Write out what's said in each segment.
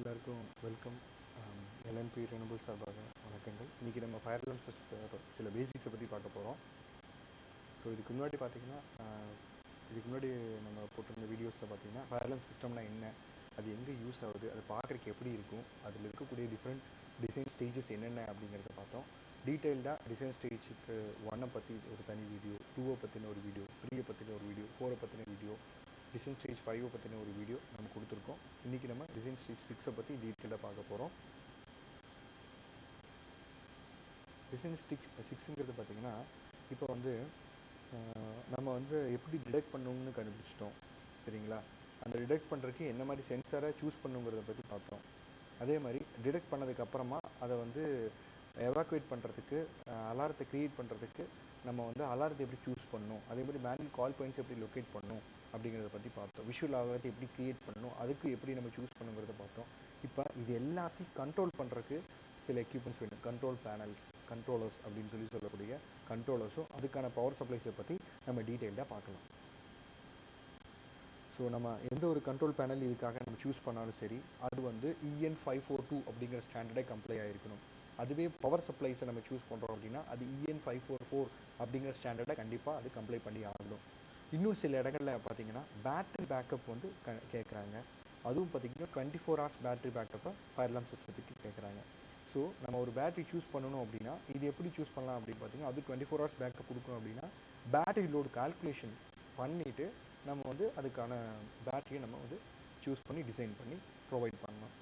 எல்லாருக்கும் welcome. LNB ரெனபிள் சார்பாக வணக்கங்கள். இன்றைக்கி நம்ம ஃபயர் அலார்ம் சிஸ்டத்தோட சில பேசிக்ஸை பற்றி பார்க்க போகிறோம். ஸோ இதுக்கு முன்னாடி பார்த்திங்கன்னா இதுக்கு முன்னாடி நம்ம போட்டிருந்த வீடியோஸில் பார்த்திங்கன்னா ஃபயர் அலார்ம் சிஸ்டம்னா என்ன, அது எங்கே யூஸ் ஆகுது, அது பார்க்குறதுக்கு எப்படி இருக்கும், அதில் இருக்கக்கூடிய டிஃப்ரெண்ட் டிசைன் ஸ்டேஜஸ் என்னென்ன அப்படிங்கிறத பார்த்தோம். டீட்டெயில்டாக டிசைன் ஸ்டேஜுக்கு 1 பற்றி ஒரு தனி வீடியோ, 2 பற்றின ஒரு வீடியோ, 3 பற்றின ஒரு வீடியோ, 4 பற்றின வீடியோ, டிசைன் ஸ்டேஜ் 5 பற்றின ஒரு வீடியோ நம்ம கொடுத்துருக்கோம். இன்றைக்கி நம்ம டிசைன் ஸ்டேஜ் 6 பற்றி டீட்டெயிலாக பார்க்க போகிறோம். டிசைன் ஸ்டேஜ் 6ங்கிறது பார்த்திங்கன்னா இப்போ வந்து நம்ம வந்து எப்படி டிடெக்ட் பண்ணணும்னு கண்டுபிடிச்சிட்டோம், சரிங்களா? அந்த டிடெக்ட் பண்ணுறதுக்கு என்ன மாதிரி சென்சாரை சூஸ் பண்ணுங்கிறத பற்றி பார்த்தோம். அதே மாதிரி டிடெக்ட் பண்ணதுக்கப்புறமா அதை வந்து எவாக்குவேட் பண்ணுறதுக்கு, அலாரத்தை க்ரியேட் பண்ணுறதுக்கு நம்ம வந்து அலாரத்தை எப்படி சூஸ் பண்ணணும், அதே மாதிரி மேனுவல் கால் பாயிண்ட்ஸ் எப்படி லொக்கேட் பண்ணணும் அப்படிங்கிறத பற்றி பார்த்தோம். விஷுவல் அலாரத்தை எப்படி க்ரியேட் பண்ணணும், அதுக்கு எப்படி நம்ம சூஸ் பண்ணுங்கிறத பார்த்தோம். இப்போ இது எல்லாத்தையும் கண்ட்ரோல் பண்ணுறதுக்கு சில எக்யூப்மெண்ட்ஸ் வேணும். கண்ட்ரோல் பேனல்ஸ், கண்ட்ரோலர்ஸ் அப்படின்னு சொல்லக்கூடிய கண்ட்ரோலர்ஸும் அதுக்கான பவர் சப்ளைஸை பற்றி நம்ம டீட்டெயில்டாக பார்க்கலாம். ஸோ நம்ம எந்த ஒரு கண்ட்ரோல் பேனல் இதுக்காக நம்ம சூஸ் பண்ணாலும் சரி, அது வந்து EN542 அப்படிங்கிற ஸ்டாண்டர்டை கம்ப்ளை ஆகிருக்கணும். அதுவே பவர் சப்ளைஸை நம்ம சூஸ் பண்ணுறோம் அப்படின்னா அது EN544 அப்படிங்கிற ஸ்டாண்டர்டை கண்டிப்பாக அது கம்ப்ளை பண்ணி ஆகணும். இன்னும் சில இடங்களில் பார்த்தீங்கன்னா பேட்டரி பேக்கப் வந்து கேட்குறாங்க. அதுவும் பார்த்திங்கன்னா 24 hours பேட்டரி பேக்கப்பை ஃபயர் அலார்ம் சிஸ்டத்துக்கு கேட்குறாங்க. ஸோ நம்ம ஒரு பேட்டரி சூஸ் பண்ணணும் அப்படின்னா இது எப்படி சூஸ் பண்ணலாம் அப்படின்னு பார்த்தீங்கன்னா, அது 24 hours பேக்கப் கொடுக்கணும் அப்படின்னா பேட்டரி லோடு கால்குலேஷன் பண்ணிவிட்டு நம்ம வந்து அதுக்கான பேட்டரியை நம்ம வந்து சூஸ் பண்ணி டிசைன் பண்ணி ப்ரொவைட் பண்ணலாம்.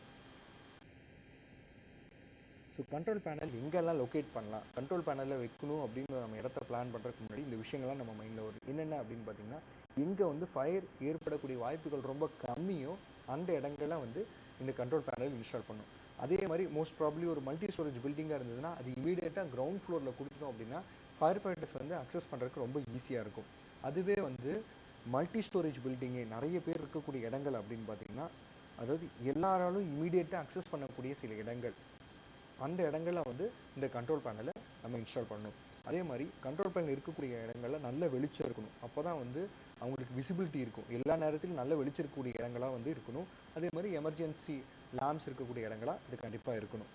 ஸோ கண்ட்ரோல் பேனல் எங்கெல்லாம் லொக்கேட் பண்ணலாம், கண்ட்ரோல் பேனலில் வைக்கணும் அப்படின்னு நம்ம இடத்த பிளான் பண்ணுறதுக்கு முன்னாடி இந்த விஷயங்கள்லாம் நம்ம மைண்டில் வரும். என்னென்ன அப்படின்னு பார்த்தீங்கன்னா, எங்கே வந்து ஃபயர் ஏற்படக்கூடிய வாய்ப்புகள் ரொம்ப கம்மியோ அந்த இடங்கள்லாம் வந்து இந்த கண்ட்ரோல் பேனல் இன்ஸ்டால் பண்ணும். அதே மாதிரி மோஸ்ட் ப்ராப்ளி ஒரு மல்டி ஸ்டோரேஜ் பில்டிங்காக இருந்ததுன்னா அது இமீடியட்டாக கிரவுண்ட் ஃப்ளோரில் கொடுத்தோம் அப்படின்னா ஃபயர் ஃபைட்டர்ஸ் வந்து அக்சஸ் பண்ணுறதுக்கு ரொம்ப ஈஸியாக இருக்கும். அதுவே வந்து மல்டி ஸ்டோரேஜ் பில்டிங்கு நிறைய பேர் இருக்கக்கூடிய இடங்கள் அப்படின்னு பார்த்தீங்கன்னா, அதாவது எல்லாராலும் இமீடியட்டாக அக்சஸ் பண்ணக்கூடிய சில இடங்கள், அந்த இடங்களில் வந்து இந்த கண்ட்ரோல் பேனலை நம்ம இன்ஸ்டால் பண்ணணும். அதே மாதிரி கண்ட்ரோல் பேனல் இருக்கக்கூடிய இடங்களில் நல்ல வெளிச்சம் இருக்கணும். அப்போ தான் வந்து அவங்களுக்கு விசிபிலிட்டி இருக்கும். எல்லா நேரத்திலும் நல்ல வெளிச்சம் இருக்கக்கூடிய இடங்களாக வந்து இருக்கணும். அதே மாதிரி எமர்ஜென்சி லேம்ப்ஸ் இருக்கக்கூடிய இடங்களாக இது கண்டிப்பாக இருக்கணும்.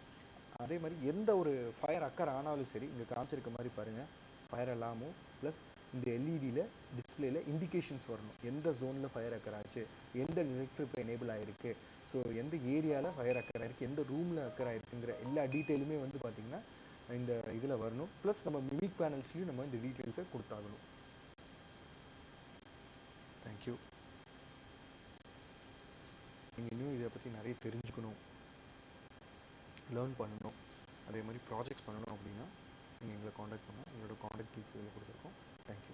அதே மாதிரி எந்த ஒரு ஃபயர் அக்கர் ஆனாலும் சரி, இங்கே காமிச்சிருக்க மாதிரி பாருங்கள், ஃபயர் அலாமும் ப்ளஸ் இந்த எல்இடியில் டிஸ்பிளேயில் இண்டிகேஷன்ஸ் வரணும். எந்த ஜோனில் ஃபயர் அக்கர் ஆச்சு, எந்த நெட் இப்போ எனேபிள் ஆகிருக்கு, ஸோ எந்த ஏரியாவில் ஃபயர் அக்கர் ஆகிருக்கு, எந்த ரூமில் அக்கர் ஆகிருக்குங்கிற எல்லா டீட்டெயிலுமே வந்து பார்த்திங்கன்னா இந்த இதில் வரணும். ப்ளஸ் நம்ம மிமிக் பேனல்ஸ்லையும் நம்ம இந்த டீட்டெயில்ஸை கொடுத்தாகணும். தேங்க்யூ. நீங்கள் இன்னும் இதை பற்றி நிறைய தெரிஞ்சுக்கணும், லேர்ன் பண்ணணும், அதே மாதிரி ப்ராஜெக்ட்ஸ் பண்ணணும் அப்படின்னா நீங்கள் எங்களை காண்டாக்ட் பண்ணால் எங்களோட காண்டாக்ட் டீட்டெயில்ஸ் கொடுத்துருக்கோம். தேங்க்யூ.